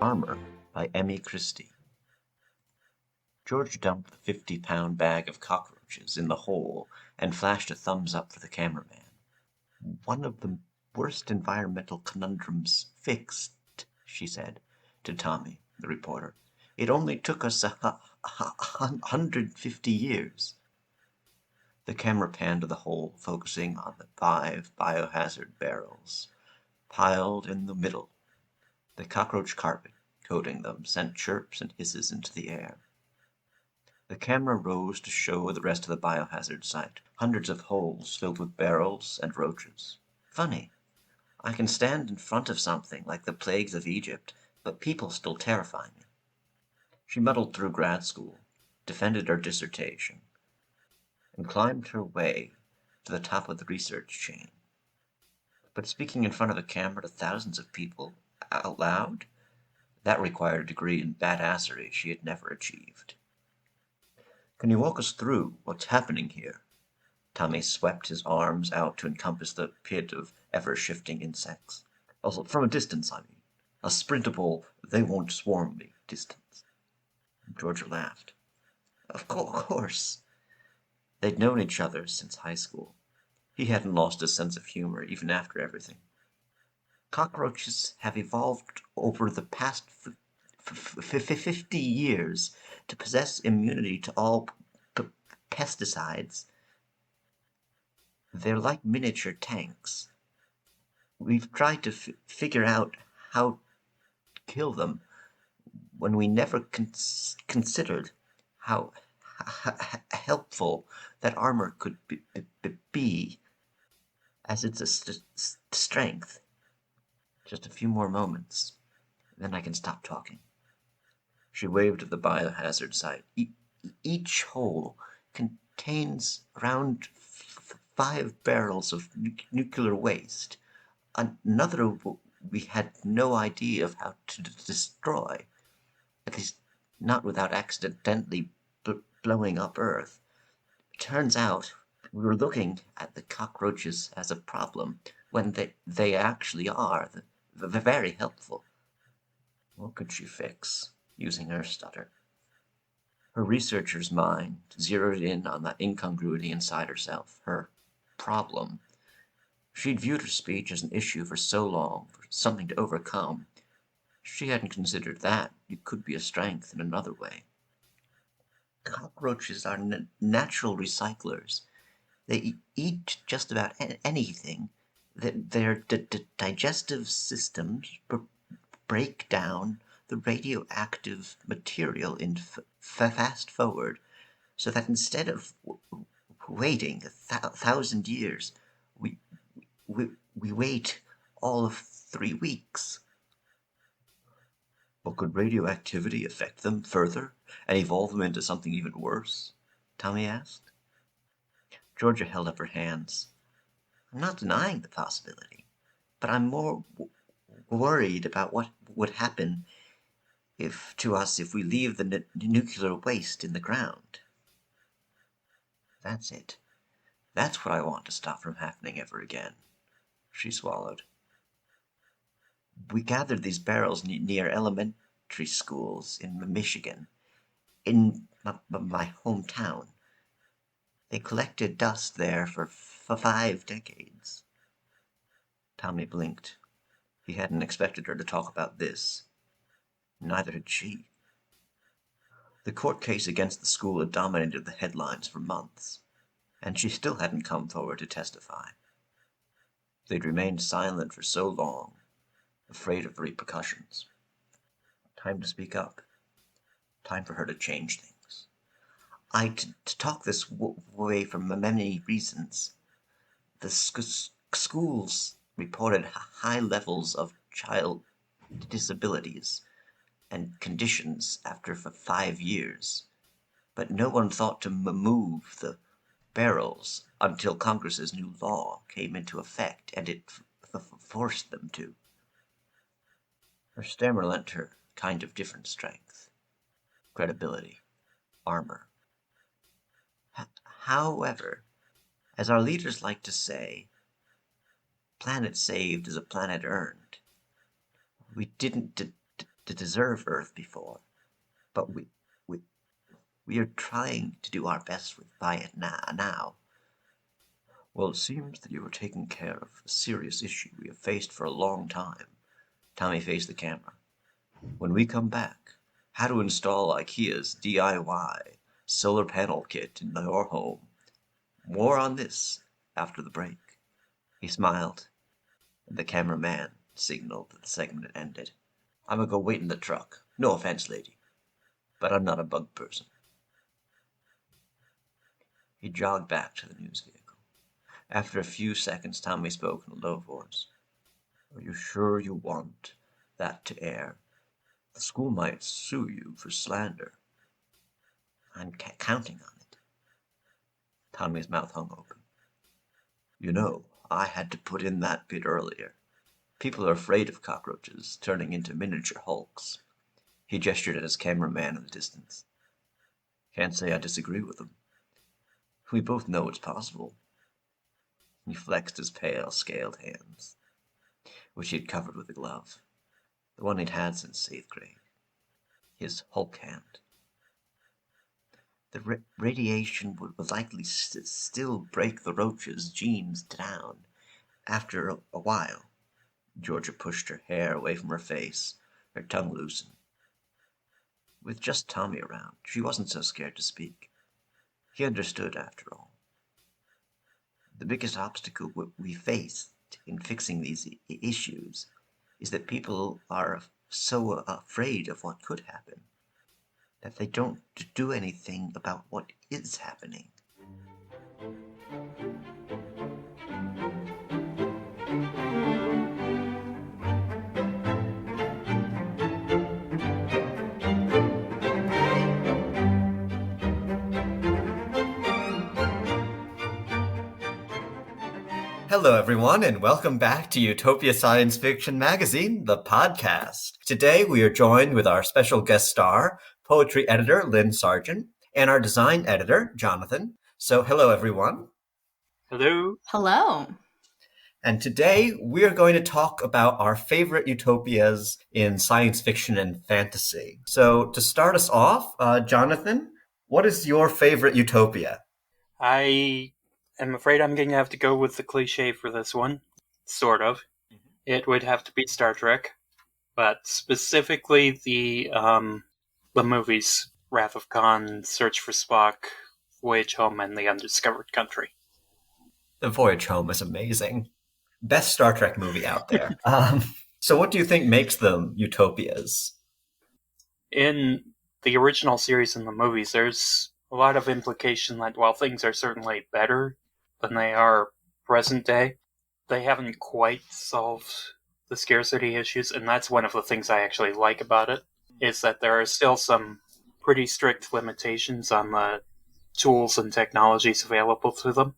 Armor by Emmie Christie. George dumped the 50-pound bag of cockroaches in the hole and flashed a thumbs up for the cameraman. "One of the worst environmental conundrums fixed," she said to Tommy, the reporter. "It only took us 150 years." The camera panned to the hole, focusing on the 5 biohazard barrels piled in the middle. The cockroach carpet coating them sent chirps and hisses into the air. The camera rose to show the rest of the biohazard site, hundreds of holes filled with barrels and roaches. "Funny. I can stand in front of something like the plagues of Egypt, but people still terrify me." She muddled through grad school, defended her dissertation, and climbed her way to the top of the research chain. But speaking in front of a camera to thousands of people, out loud, that required a degree in badassery she had never achieved. "Can you walk us through what's happening here?" Tommy swept his arms out to encompass the pit of ever-shifting insects. "Also, from a distance, I mean. A sprintable, they-won't-swarm-me distance." Georgia laughed. Of course. They'd known each other since high school. He hadn't lost his sense of humor even after everything. "Cockroaches have evolved over the past 50 years to possess immunity to all pesticides. They're like miniature tanks. We've tried to figure out how to kill them when we never considered how helpful that armor could be as its strength. Just a few more moments, then I can stop talking." She waved at the biohazard site. Each hole contains around 5 barrels of nuclear waste. Another we had no idea of how to destroy, at least not without accidentally blowing up Earth. It turns out we were looking at the cockroaches as a problem when they actually are very helpful. What could she fix using her stutter? Her researcher's mind zeroed in on that incongruity inside herself, her problem. She'd viewed her speech as an issue for so long, for something to overcome. She hadn't considered that it could be a strength in another way. Cockroaches are natural recyclers. They eat just about anything. Their digestive systems break down the radioactive material in fast forward, so that instead of waiting 1,000 years, we wait all of 3 weeks. "But could radioactivity affect them further and evolve them into something even worse?" Tommy asked. Georgia held up her hands. "I'm not denying the possibility, but I'm more worried about what would happen to us if we leave the nuclear waste in the ground." "That's it. That's what I want to stop from happening ever again." She swallowed. "We gathered these barrels near elementary schools in Michigan, in my hometown. They collected dust there for 5 decades." Tommy blinked. He hadn't expected her to talk about this. Neither had she. The court case against the school had dominated the headlines for months, and she still hadn't come forward to testify. They'd remained silent for so long, afraid of the repercussions. Time to speak up. Time for her to change things. "I talk this way for many reasons. The schools reported high levels of child disabilities and conditions after 5 years, but no one thought to move the barrels until Congress's new law came into effect, and it forced them to." Her stammer lent her a kind of different strength. Credibility. Armor. "However, as our leaders like to say, planet saved is a planet earned. We didn't to deserve Earth before, but we are trying to do our best by it now. Well, it seems that you are taking care of a serious issue we have faced for a long time. Tommy faced the camera. When we come back, how to install IKEA's DIY solar panel kit in your home. More on this after the break. He smiled, and the cameraman signaled that the segment had ended. I'm gonna go wait in the truck. No offense, lady, but I'm not a bug person. He jogged back to the news vehicle. After a few seconds, Tommy spoke in a low voice. Are you sure you want that to air? The school might sue you for slander. I'm counting on it. Tommy's mouth hung open. You know, I had to put in that bit earlier. People are afraid of cockroaches turning into miniature hulks. He gestured at his cameraman in the distance. Can't say I disagree with him. We both know it's possible. He flexed his pale, scaled hands, which he had covered with a glove, the one he'd had since 8th grade. His Hulk hand. The radiation would likely still break the roach's genes down after a while. Georgia pushed her hair away from her face, her tongue loosened. With just Tommy around, she wasn't so scared to speak. He understood, after all. The biggest obstacle we face in fixing these issues is that people are so afraid of what could happen that they don't do anything about what is happening. Hello, everyone, and welcome back to Utopia Science Fiction Magazine, the podcast. Today, we are joined with our special guest star, Poetry Editor Lynne Sargent, and our Design Editor, Jonathan. So, hello, everyone. Hello. Hello. And today, we are going to talk about our favorite utopias in science fiction and fantasy. So, to start us off, Jonathan, what is your favorite utopia? I'm afraid I'm going to have to go with the cliche for this one. Sort of. It would have to be Star Trek, but specifically the movies Wrath of Khan, Search for Spock, Voyage Home, and The Undiscovered Country. The Voyage Home is amazing. Best Star Trek movie out there. So what do you think makes them utopias? In the original series and the movies, there's a lot of implication that while things are certainly better than they are present day, they haven't quite solved the scarcity issues, and that's one of the things I actually like about it, is that there are still some pretty strict limitations on the tools and technologies available to them.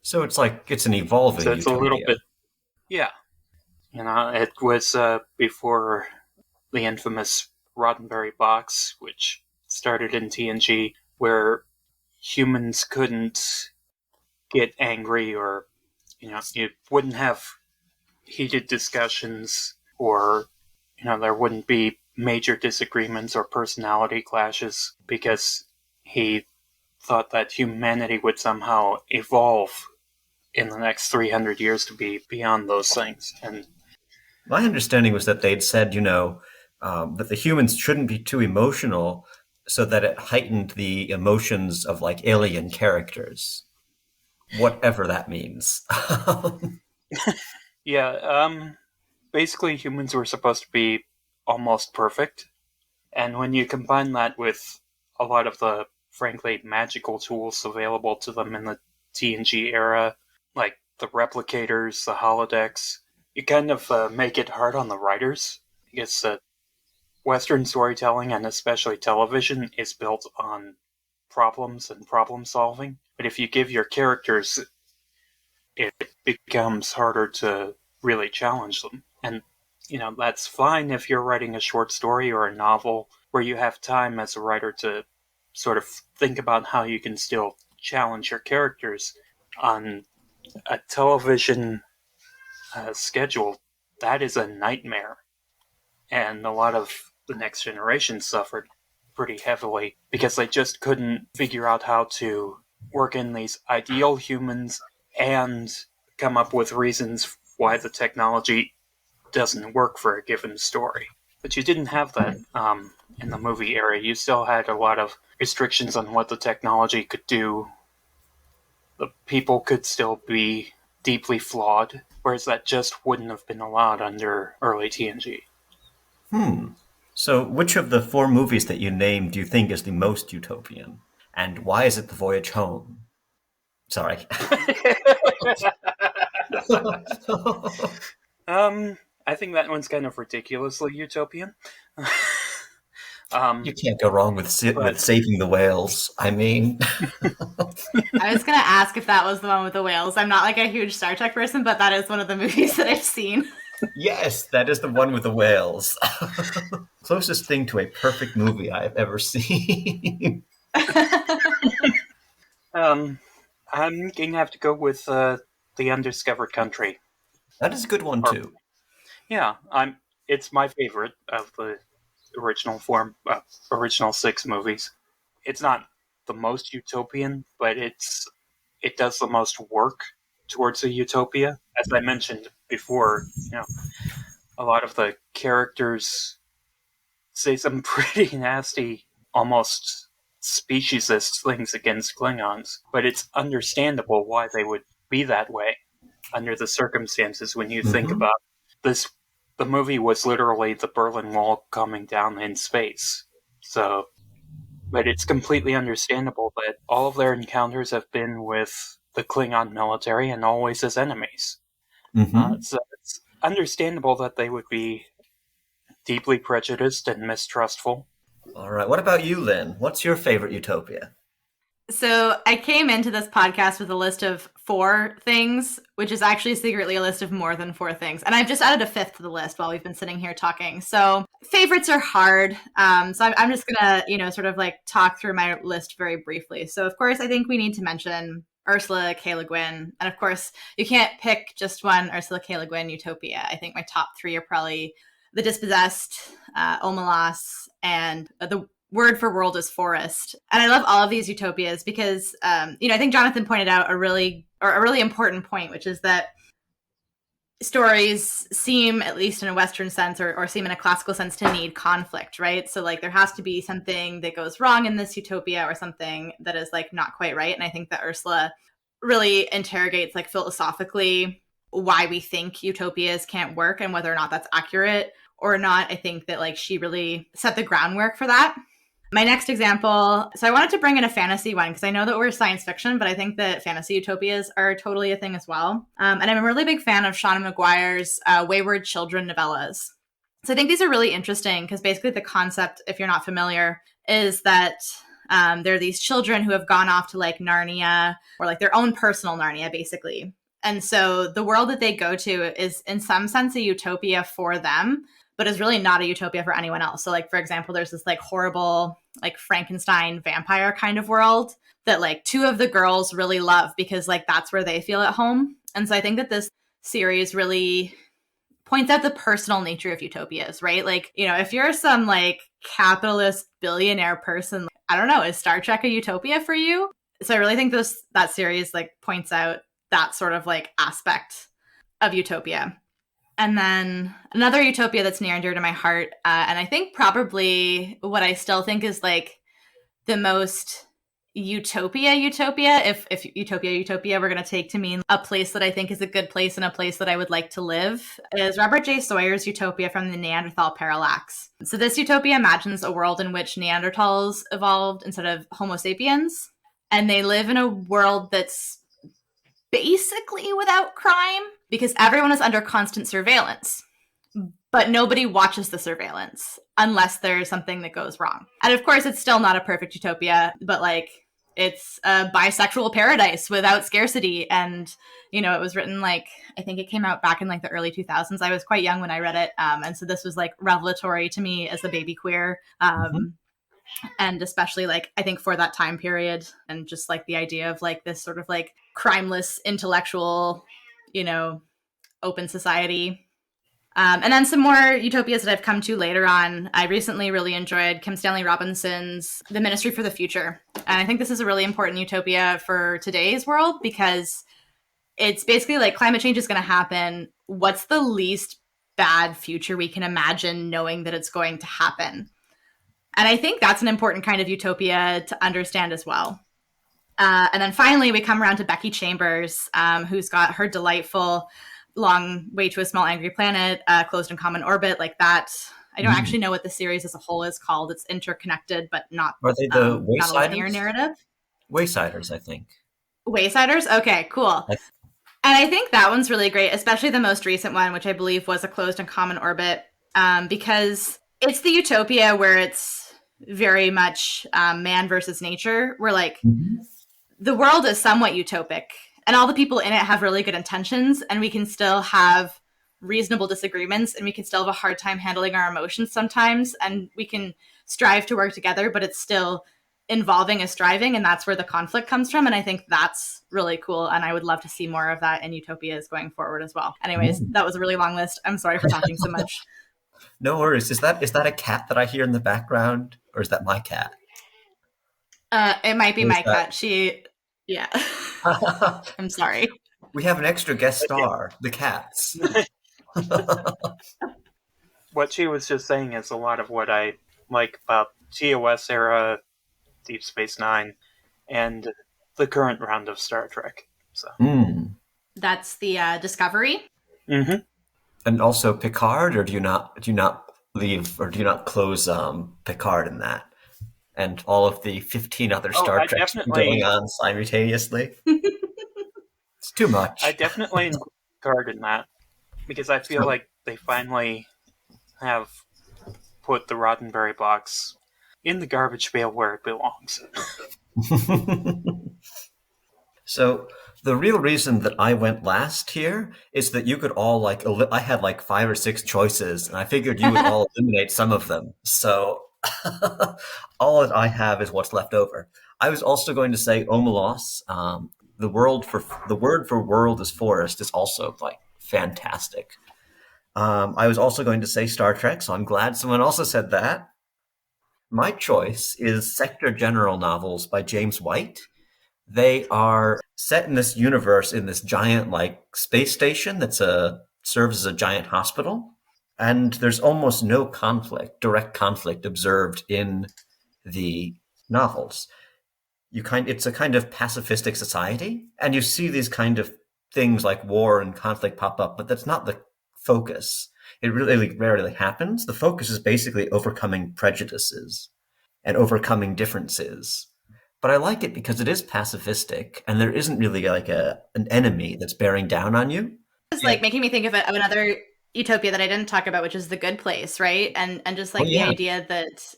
So it's like it's an evolving So it's utopia. a little bit, yeah. You know, it was before the infamous Roddenberry box, which started in TNG, where humans couldn't get angry, or you wouldn't have heated discussions, or there wouldn't be major disagreements or personality clashes, because he thought that humanity would somehow evolve in the next 300 years to be beyond those things. And my understanding was that they'd said, that the humans shouldn't be too emotional, so that it heightened the emotions of like alien characters, whatever that means. Yeah, basically humans were supposed to be almost perfect. And when you combine that with a lot of the, frankly, magical tools available to them in the TNG era, like the replicators, the holodecks, you kind of make it hard on the writers. Because Western storytelling, and especially television, is built on problems and problem solving. But if you give your characters, it becomes harder to really challenge them. And, that's fine if you're writing a short story or a novel where you have time as a writer to sort of think about how you can still challenge your characters. On a television schedule, that is a nightmare. And a lot of the next generation suffered pretty heavily because they just couldn't figure out how to work in these ideal humans and come up with reasons why the technology doesn't work for a given story. But you didn't have that in the movie era. You still had a lot of restrictions on what the technology could do. The people could still be deeply flawed, whereas that just wouldn't have been allowed under early TNG. So, which of the 4 movies that you named do you think is the most utopian? And why is it The Voyage Home? Sorry. I think that one's kind of ridiculously utopian. You can't go wrong with saving the whales. I mean... I was going to ask if that was the one with the whales. I'm not like a huge Star Trek person, but that is one of the movies that I've seen. Yes, that is the one with the whales. Closest thing to a perfect movie I've ever seen. I'm going to have to go with The Undiscovered Country. That is a good one, too. Yeah, it's my favorite of the original 6 movies. It's not the most utopian, but it does the most work towards a utopia. As I mentioned before, a lot of the characters say some pretty nasty, almost speciesist things against Klingons, but it's understandable why they would be that way under the circumstances when you think about this. The movie was literally the Berlin Wall coming down in space. So, but it's completely understandable that all of their encounters have been with the Klingon military and always as enemies. So it's understandable that they would be deeply prejudiced and mistrustful. All right. What about you, Lynn? What's your favorite utopia? So I came into this podcast with a list of 4 things, which is actually secretly a list of more than 4 things. And I've just added a 5th to the list while we've been sitting here talking. So favorites are hard. So I'm just going to, sort of like talk through my list very briefly. So of course, I think we need to mention Ursula K. Le Guin. And of course, you can't pick just one Ursula K. Le Guin utopia. I think my top 3 are probably The Dispossessed, Omelas, and the word for world is forest. And I love all of these utopias because, I think Jonathan pointed out a really important point, which is that stories seem, at least in a Western sense or seem in a classical sense, to need conflict, right? So like there has to be something that goes wrong in this utopia or something that is like not quite right. And I think that Ursula really interrogates like philosophically why we think utopias can't work and whether or not that's accurate or not. I think that like she really set the groundwork for that. My next example, so I wanted to bring in a fantasy one because I know that we're science fiction, but I think that fantasy utopias are totally a thing as well. And I'm a really big fan of Seanan Mcguire's Wayward Children novellas. So I think these are really interesting because basically the concept, if you're not familiar, is that there are these children who have gone off to like Narnia or like their own personal Narnia, basically. And so the world that they go to is in some sense a utopia for them, but is really not a utopia for anyone else. So like, for example, there's this like horrible, like Frankenstein vampire kind of world that like 2 of the girls really love because like that's where they feel at home. And so I think that this series really points out the personal nature of utopias, right? Like, if you're some like capitalist billionaire person, I don't know, is Star Trek a utopia for you? So I really think that series like points out that sort of like aspect of utopia. And then another utopia that's near and dear to my heart, and I think probably what I still think is like the most utopia, if utopia we're going to take to mean a place that I think is a good place and a place that I would like to live, is Robert J. Sawyer's Utopia from the Neanderthal Parallax. So this utopia imagines a world in which Neanderthals evolved instead of Homo sapiens, and they live in a world that's basically without crime because everyone is under constant surveillance, but nobody watches the surveillance unless there's something that goes wrong. And of course, it's still not a perfect utopia, but like it's a bisexual paradise without scarcity. And, it was written like, I think it came out back in like the early 2000s. I was quite young when I read it. And so this was like revelatory to me as a baby queer. And especially like, I think for that time period and just like the idea of like this sort of like crimeless intellectual, open society. And then some more utopias that I've come to later on. I recently really enjoyed Kim Stanley Robinson's The Ministry for the Future. And I think this is a really important utopia for today's world because it's basically like climate change is going to happen. What's the least bad future we can imagine knowing that it's going to happen? And I think that's an important kind of utopia to understand as well. And then finally, we come around to Becky Chambers, who's got her delightful Long Way to a Small Angry Planet, Closed in Common Orbit, like that. I don't actually know what the series as a whole is called. It's interconnected, but not, Are they the not a linear narrative. Waysiders, I think. Waysiders? Okay, cool. And I think that one's really great, especially the most recent one, which I believe was A Closed in Common Orbit, because it's the utopia where it's very much man versus nature, where like the world is somewhat utopic and all the people in it have really good intentions, and we can still have reasonable disagreements, and we can still have a hard time handling our emotions sometimes, and we can strive to work together, but it's still involving as striving, and that's where the conflict comes from. And I think that's really cool, and I would love to see more of that in utopias going forward as well. Anyways, that was a really long list. I'm sorry for talking so much. No worries. Is that a cat that I hear in the background, or is that my cat? It might be my cat. Yeah. I'm sorry. We have an extra guest star, the cats. What she was just saying is a lot of what I like about TOS era, Deep Space Nine, and the current round of Star Trek. So that's the Discovery. Mm-hmm. And also Picard, or do you not leave, or do you not close Picard in that? And all of the 15 other Star Treks going on simultaneously. It's too much. I definitely include Picard in that, because I feel like they finally have put the Roddenberry box in the garbage pail where it belongs. So the real reason that I went last here is that you could all I had like 5 or 6 choices, and I figured you would all eliminate some of them. So all that I have is what's left over. I was also going to say Omelos. The word for world is forest is also like fantastic. I was also going to say Star Trek, so I'm glad someone also said that. My choice is Sector General novels by James White. They are set in this universe in this giant like space station that serves as a giant hospital. And there's almost no direct conflict observed in the novels. It's a kind of pacifistic society, and you see these kind of things like war and conflict pop up, but that's not the focus. It really rarely happens. The focus is basically overcoming prejudices and overcoming differences. But I like it because it is pacifistic, and there isn't really like an enemy that's bearing down on you. It's like making me think of another utopia that I didn't talk about, which is The Good Place, right? And just like the idea that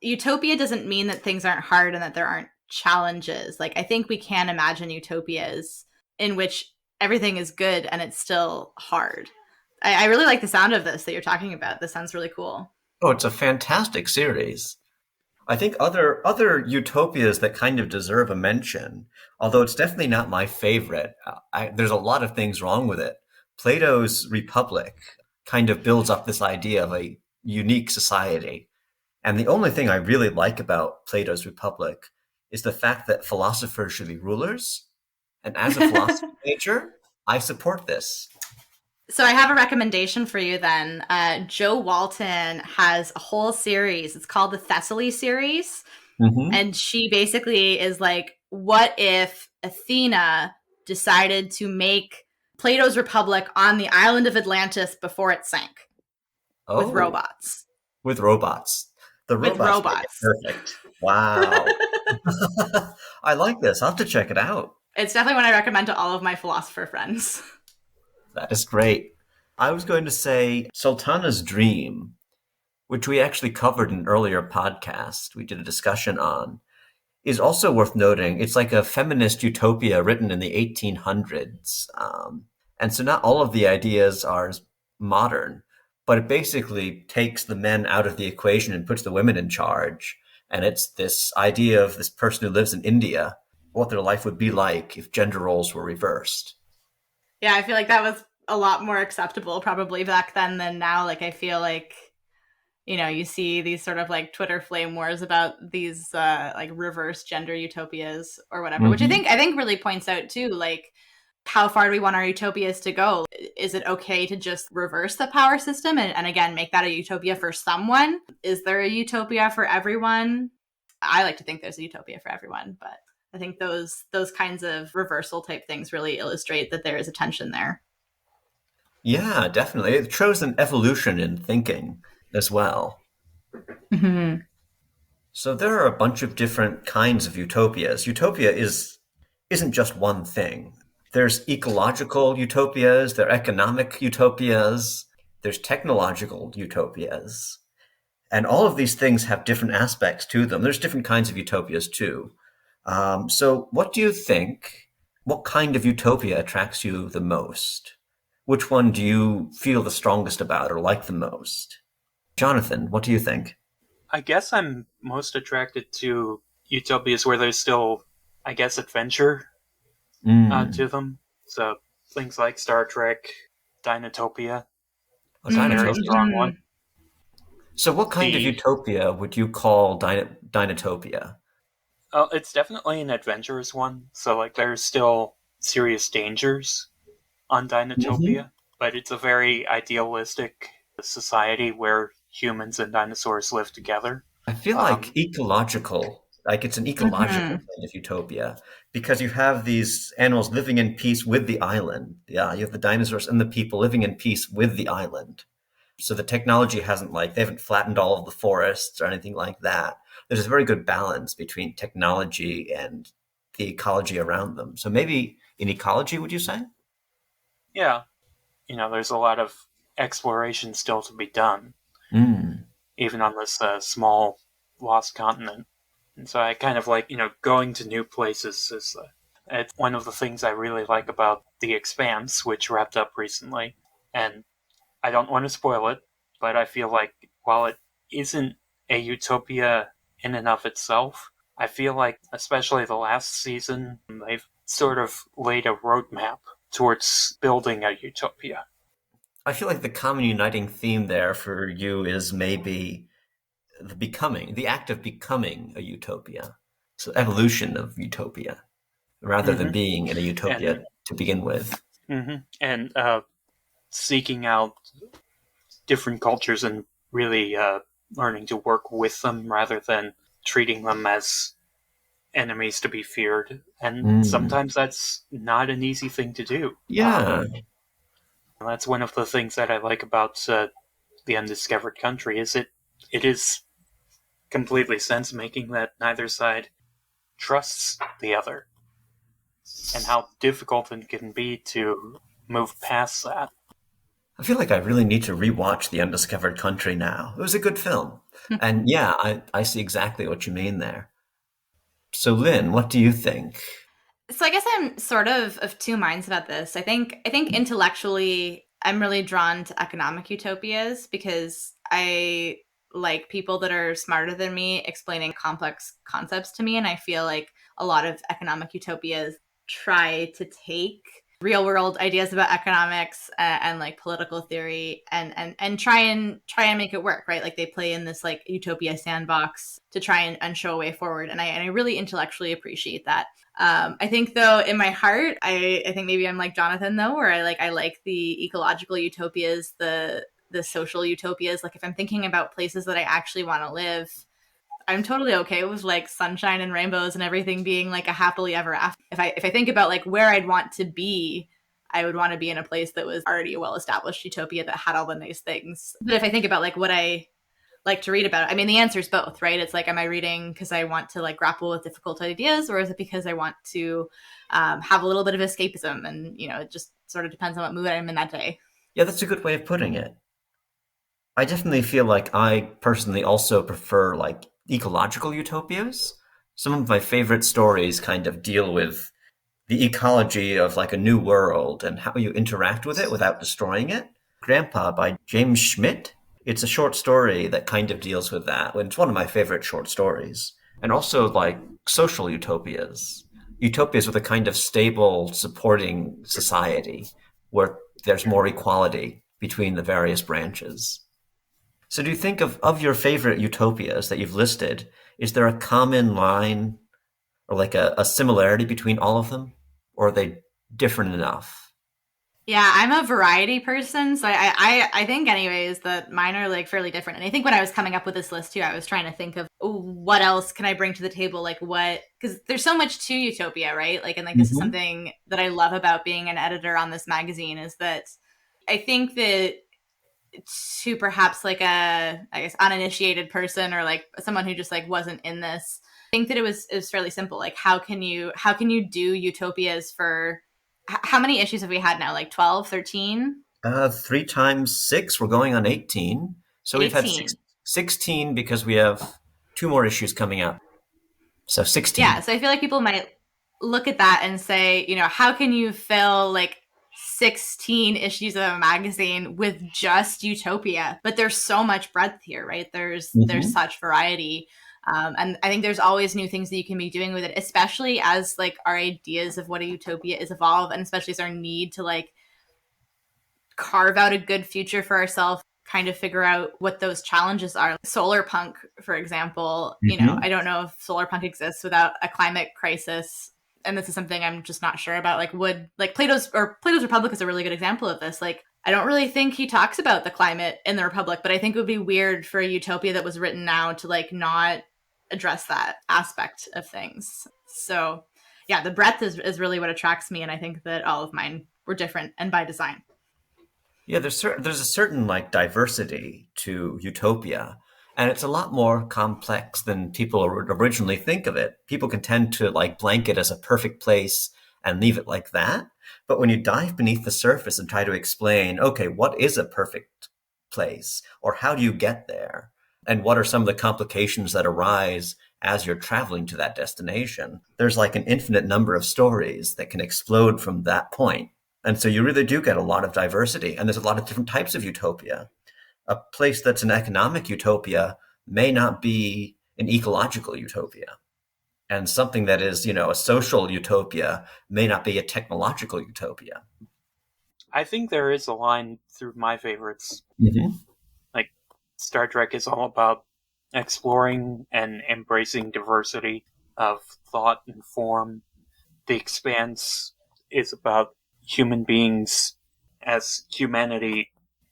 utopia doesn't mean that things aren't hard and that there aren't challenges. Like I think we can imagine utopias in which everything is good and it's still hard. I really like the sound of this that you're talking about. This sounds really cool. Oh, it's a fantastic series. I think other utopias that kind of deserve a mention, although it's definitely not my favorite. There's a lot of things wrong with it. Plato's Republic kind of builds up this idea of a unique society. And the only thing I really like about Plato's Republic is the fact that philosophers should be rulers. And as a philosophy major, I support this. So I have a recommendation for you then. Joe Walton has a whole series. It's called the Thessaly Series. Mm-hmm. And she basically is like, what if Athena decided to make Plato's Republic on the island of Atlantis before it sank? With robots. With robots. The robots. With robots. Perfect. Wow. I like this. I'll have to check it out. It's definitely one I recommend to all of my philosopher friends. That is great. I was going to say Sultana's Dream, which we actually covered in an earlier podcast. We did a discussion on, is also worth noting. It's like a feminist utopia written in the 1800s. And so not all of the ideas are modern, but it basically takes the men out of the equation and puts the women in charge. And it's this idea of this person who lives in India, what their life would be like if gender roles were reversed. Yeah, I feel like that was a lot more acceptable probably back then than now. Like I feel like, you know, you see these sort of like Twitter flame wars about these like reverse gender utopias or whatever, which I think really points out too, like how far do we want our utopias to go? Is it okay to just reverse the power system and again make that a utopia for someone? Is there a utopia for everyone? I like to think there's a utopia for everyone, but I think those kinds of reversal type things really illustrate that there is a tension there. Yeah, definitely. It shows an evolution in thinking as well. Mm-hmm. So there are a bunch of different kinds of utopias. Utopia isn't just one thing. There's ecological utopias, there are economic utopias, there's technological utopias. And all of these things have different aspects to them. There's different kinds of utopias too. So what do you think, what kind of utopia attracts you the most? Which one do you feel the strongest about or like the most? Jonathan, what do you think? I guess I'm most attracted to utopias where there's still, I guess, adventure to them. So things like Star Trek, Dinotopia. Dinotopia. Very strong one. So what kind of utopia would you call Dinotopia? It's definitely an adventurous one. So like there's still serious dangers on Dinotopia, but it's a very idealistic society where humans and dinosaurs live together. I feel like ecological, like it's an ecological kind of utopia, because you have these animals living in peace with the island. Yeah, you have the dinosaurs and the people living in peace with the island. So the technology they haven't flattened all of the forests or anything like that. There's a very good balance between technology and the ecology around them. So maybe in ecology, would you say? Yeah. You know, there's a lot of exploration still to be done, even on this small lost continent. And so I kind of like, you know, going to new places is it's one of the things I really like about The Expanse, which wrapped up recently. And I don't want to spoil it, but I feel like while it isn't a utopia in and of itself, I feel like, especially the last season, they've sort of laid a roadmap towards building a utopia. I feel like the common uniting theme there for you is maybe the act of becoming a utopia. So evolution of utopia, rather than being in a utopia to begin with. And seeking out different cultures and really learning to work with them rather than treating them as enemies to be feared. And sometimes that's not an easy thing to do. Yeah. That's one of the things that I like about The Undiscovered Country is it is completely sense-making that neither side trusts the other. And how difficult it can be to move past that. I feel like I really need to rewatch The Undiscovered Country now. It was a good film. And yeah, I see exactly what you mean there. So Lynn, what do you think? So I guess I'm sort of two minds about this. I think intellectually I'm really drawn to economic utopias because I like people that are smarter than me explaining complex concepts to me, and I feel like a lot of economic utopias try to take real world ideas about economics and like political theory and try and make it work, right? Like they play in this like utopia sandbox to try and show a way forward, and I really intellectually appreciate that. I think though in my heart, I think maybe I'm like Jonathan though, where I like the ecological utopias, the social utopias. Like if I'm thinking about places that I actually want to live, I'm totally okay with like sunshine and rainbows and everything being like a happily ever after. If I think about like where I'd want to be, I would want to be in a place that was already a well-established utopia that had all the nice things. But if I think about like what I like to read about it, I mean, the answer is both, right? It's like, am I reading because I want to like grapple with difficult ideas, or is it because I want to have a little bit of escapism? And, you know, it just sort of depends on what mood I'm in that day. Yeah, that's a good way of putting it. I definitely feel like I personally also prefer like ecological utopias. Some of my favorite stories kind of deal with the ecology of like a new world and how you interact with it without destroying it. Grandpa by James Schmidt. It's a short story that kind of deals with that. It's one of my favorite short stories. And also like social utopias. Utopias with a kind of stable, supporting society where there's more equality between the various branches. So do you think of your favorite utopias that you've listed, is there a common line or like a similarity between all of them? Or are they different enough? Yeah, I'm a variety person, so I think anyways that mine are like fairly different. And I think when I was coming up with this list too, I was trying to think of what else can I bring to the table, like what, because there's so much to Utopia, right? Like, and like this is something that I love about being an editor on this magazine is that I think that to perhaps like a, I guess, uninitiated person or like someone who just like wasn't in this, I think that it was fairly simple. Like how can you do utopias for how many issues have we had now? Like 12, 13? 3 times 6, we're going on 18. So we've had 16 because we have 2 more issues coming up. So 16. Yeah, so I feel like people might look at that and say, you know, how can you fill like 16 issues of a magazine with just Utopia? But there's so much breadth here, right? There's such variety. And I think there's always new things that you can be doing with it, especially as like our ideas of what a utopia is evolve, and especially as our need to like carve out a good future for ourselves, kind of figure out what those challenges are. Solar punk, for example, you know, I don't know if solar punk exists without a climate crisis. And this is something I'm just not sure about. Like would like Plato's Republic is a really good example of this. Like I don't really think he talks about the climate in the Republic, but I think it would be weird for a utopia that was written now to like not address that aspect of things. So yeah, the breadth is really what attracts me, and I think that all of mine were different and by design. Yeah, there's a certain like diversity to Utopia, and it's a lot more complex than people originally think of it. People can tend to like blanket as a perfect place and leave it like that. But when you dive beneath the surface and try to explain, okay, what is a perfect place, or how do you get there? And what are some of the complications that arise as you're traveling to that destination? There's like an infinite number of stories that can explode from that point. And so you really do get a lot of diversity. And there's a lot of different types of utopia. A place that's an economic utopia may not be an ecological utopia. And something that is, you know, a social utopia may not be a technological utopia. I think there is a line through my favorites. Like Star Trek is all about exploring and embracing diversity of thought and form. The Expanse is about human beings as humanity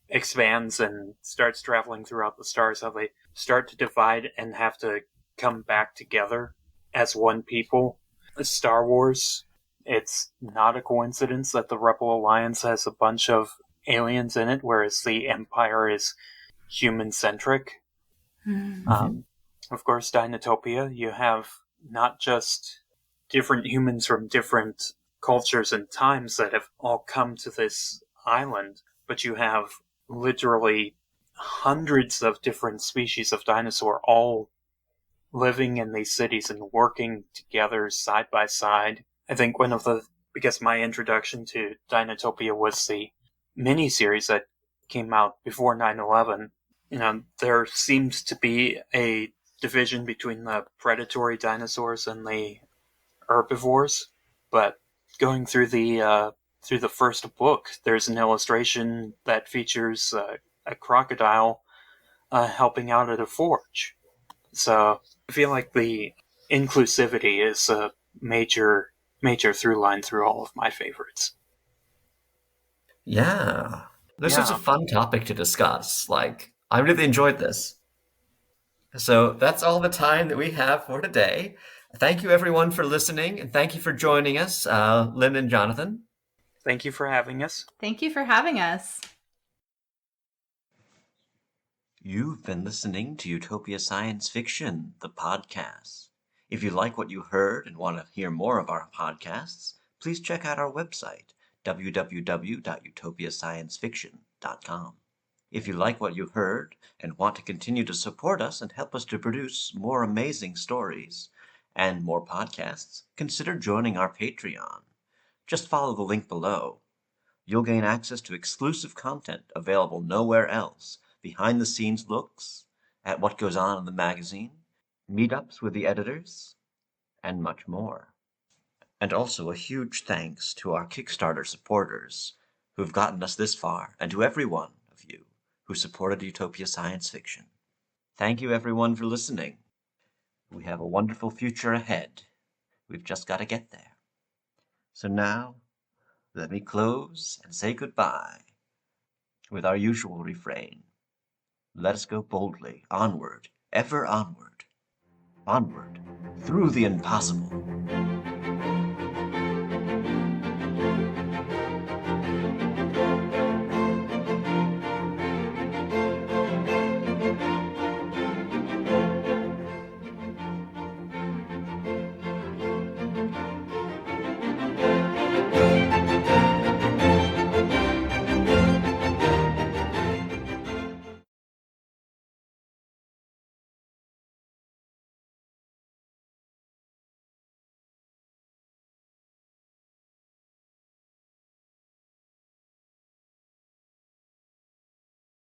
expands and starts traveling throughout the stars, how they start to divide and have to come back together as one people. Star Wars, it's not a coincidence that the Rebel Alliance has a bunch of aliens in it, whereas the Empire is human-centric. Of course, Dinotopia, you have not just different humans from different cultures and times that have all come to this island, but you have literally hundreds of different species of dinosaur all living in these cities and working together side by side. I think because my introduction to Dinotopia was the mini-series that came out before 9/11, you know, there seems to be a division between the predatory dinosaurs and the herbivores, but going through the first book, there's an illustration that features a crocodile helping out at a forge. So I feel like the inclusivity is a major through line through all of my favorites. Yeah. This was a fun topic to discuss. Like, I really enjoyed this. So that's all the time that we have for today. Thank you, everyone, for listening, and thank you for joining us, Lynn and Jonathan. Thank you for having us. Thank you for having us. You've been listening to Utopia Science Fiction, the podcast. If you like what you heard and want to hear more of our podcasts, please check out our website, www.utopiasciencefiction.com. If you like what you heard and want to continue to support us and help us to produce more amazing stories and more podcasts, consider joining our Patreon. Just follow the link below. You'll gain access to exclusive content available nowhere else, behind-the-scenes looks at what goes on in the magazine, meetups with the editors, and much more. And also a huge thanks to our Kickstarter supporters, who've gotten us this far, and to every one of you who supported Utopia Science Fiction. Thank you, everyone, for listening. We have a wonderful future ahead. We've just got to get there. So now, let me close and say goodbye with our usual refrain. Let us go boldly, onward, ever onward, onward, through the impossible.